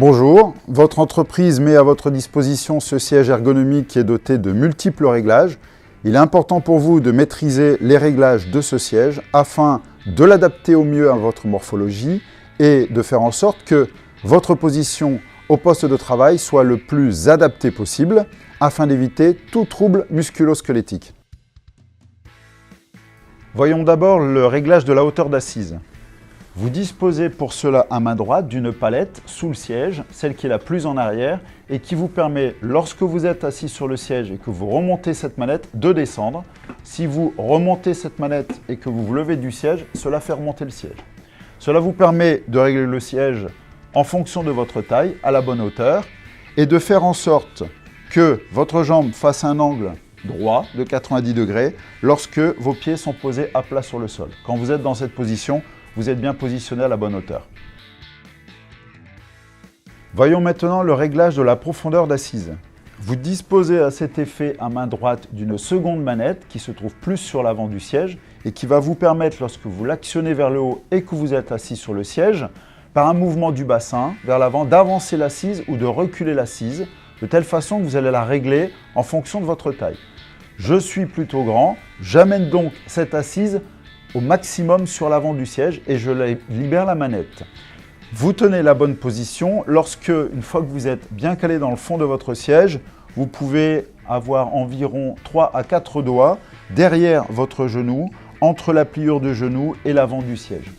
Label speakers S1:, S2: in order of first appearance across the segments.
S1: Bonjour, votre entreprise met à votre disposition ce siège ergonomique qui est doté de multiples réglages. Il est important pour vous de maîtriser les réglages de ce siège afin de l'adapter au mieux à votre morphologie et de faire en sorte que votre position au poste de travail soit le plus adaptée possible afin d'éviter tout trouble musculo-squelettique. Voyons d'abord le réglage de la hauteur d'assise. Vous disposez pour cela à main droite d'une palette sous le siège, celle qui est la plus en arrière et qui vous permet, lorsque vous êtes assis sur le siège et que vous remontez cette manette, de descendre. Si vous remontez cette manette et que vous vous levez du siège, cela fait remonter le siège. Cela vous permet de régler le siège en fonction de votre taille, à la bonne hauteur, et de faire en sorte que votre jambe fasse un angle droit de 90 degrés lorsque vos pieds sont posés à plat sur le sol. Quand vous êtes dans cette position, vous êtes bien positionné à la bonne hauteur. Voyons maintenant le réglage de la profondeur d'assise. Vous disposez à cet effet à main droite d'une seconde manette qui se trouve plus sur l'avant du siège et qui va vous permettre, lorsque vous l'actionnez vers le haut et que vous êtes assis sur le siège, par un mouvement du bassin vers l'avant, d'avancer l'assise ou de reculer l'assise, de telle façon que vous allez la régler en fonction de votre taille. Je suis plutôt grand, j'amène donc cette assise au maximum sur l'avant du siège et je libère la manette. Vous tenez la bonne position. Lorsque, une fois que vous êtes bien calé dans le fond de votre siège, vous pouvez avoir environ 3 à 4 doigts derrière votre genou, entre la pliure de genou et l'avant du siège.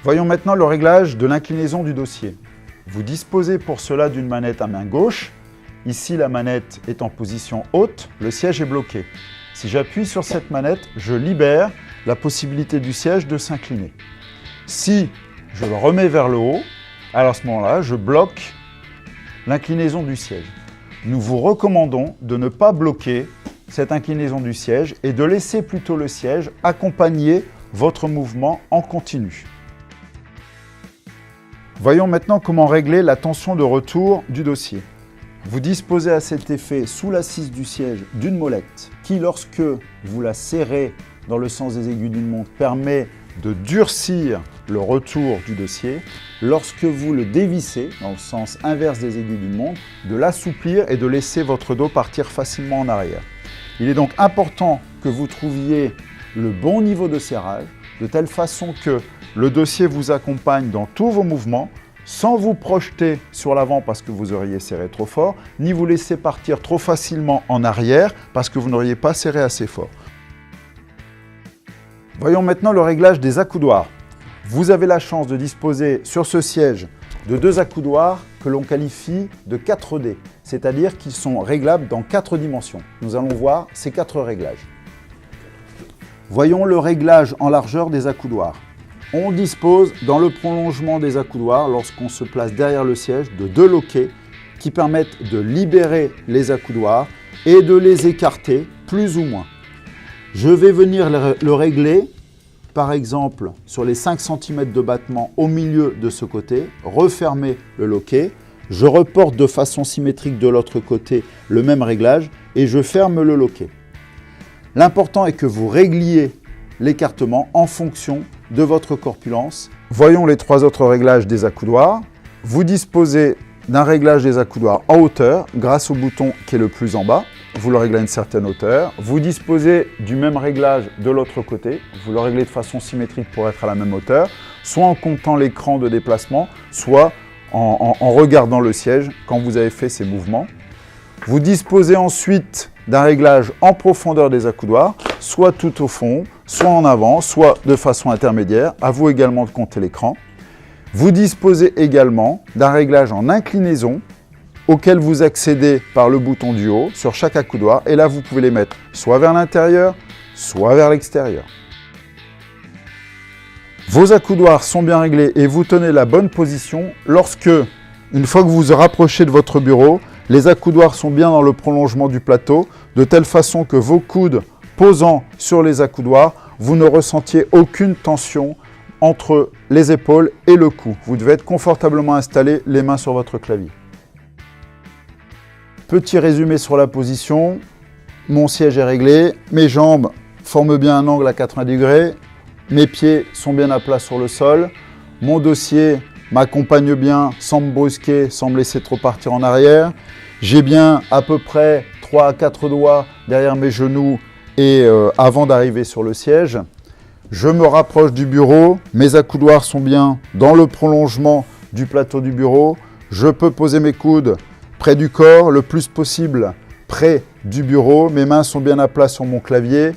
S1: Voyons maintenant le réglage de l'inclinaison du dossier. Vous disposez pour cela d'une manette à main gauche. Ici, la manette est en position haute, le siège est bloqué. Si j'appuie sur cette manette, je libère la possibilité du siège de s'incliner. Si je le remets vers le haut, alors à ce moment-là, je bloque l'inclinaison du siège. Nous vous recommandons de ne pas bloquer cette inclinaison du siège et de laisser plutôt le siège accompagner votre mouvement en continu. Voyons maintenant comment régler la tension de retour du dossier. Vous disposez à cet effet sous l'assise du siège d'une molette qui, lorsque vous la serrez dans le sens des aiguilles d'une montre, permet de durcir le retour du dossier. Lorsque vous le dévissez dans le sens inverse des aiguilles d'une montre, de l'assouplir et de laisser votre dos partir facilement en arrière. Il est donc important que vous trouviez le bon niveau de serrage, de telle façon que le dossier vous accompagne dans tous vos mouvements, sans vous projeter sur l'avant parce que vous auriez serré trop fort, ni vous laisser partir trop facilement en arrière parce que vous n'auriez pas serré assez fort. Voyons maintenant le réglage des accoudoirs. Vous avez la chance de disposer sur ce siège de 2 accoudoirs que l'on qualifie de 4D, c'est-à-dire qu'ils sont réglables dans 4 dimensions. Nous allons voir ces 4 réglages. Voyons le réglage en largeur des accoudoirs. On dispose dans le prolongement des accoudoirs, lorsqu'on se place derrière le siège, de 2 loquets qui permettent de libérer les accoudoirs et de les écarter plus ou moins. Je vais venir le régler, par exemple, sur les 5 cm de battement au milieu de ce côté, refermer le loquet, je reporte de façon symétrique de l'autre côté le même réglage et je ferme le loquet. L'important est que vous régliez l'écartement en fonction de votre corpulence. Voyons les 3 autres réglages des accoudoirs. Vous disposez d'un réglage des accoudoirs en hauteur grâce au bouton qui est le plus en bas. Vous le réglez à une certaine hauteur. Vous disposez du même réglage de l'autre côté. Vous le réglez de façon symétrique pour être à la même hauteur, soit en comptant l'écran de déplacement, soit en regardant le siège quand vous avez fait ces mouvements. Vous disposez ensuite d'un réglage en profondeur des accoudoirs, soit tout au fond, soit en avant, soit de façon intermédiaire. À vous également de compter l'écran. Vous disposez également d'un réglage en inclinaison auquel vous accédez par le bouton du haut sur chaque accoudoir. Et là, vous pouvez les mettre soit vers l'intérieur, soit vers l'extérieur. Vos accoudoirs sont bien réglés et vous tenez la bonne position lorsque, une fois que vous vous rapprochez de votre bureau, les accoudoirs sont bien dans le prolongement du plateau, de telle façon que vos coudes posant sur les accoudoirs, vous ne ressentiez aucune tension entre les épaules et le cou. Vous devez être confortablement installé, les mains sur votre clavier. Petit résumé sur la position. Mon siège est réglé, mes jambes forment bien un angle à 90 degrés, mes pieds sont bien à plat sur le sol, mon dossier m'accompagne bien sans me brusquer, sans me laisser trop partir en arrière. J'ai bien à peu près 3 à 4 doigts derrière mes genoux et avant d'arriver sur le siège. Je me rapproche du bureau, mes accoudoirs sont bien dans le prolongement du plateau du bureau. Je peux poser mes coudes près du corps, le plus possible près du bureau. Mes mains sont bien à plat sur mon clavier.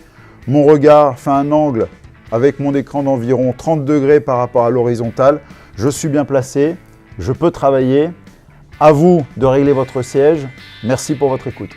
S1: Mon regard fait un angle avec mon écran d'environ 30 degrés par rapport à l'horizontale. Je suis bien placé, je peux travailler. À vous de régler votre siège. Merci pour votre écoute.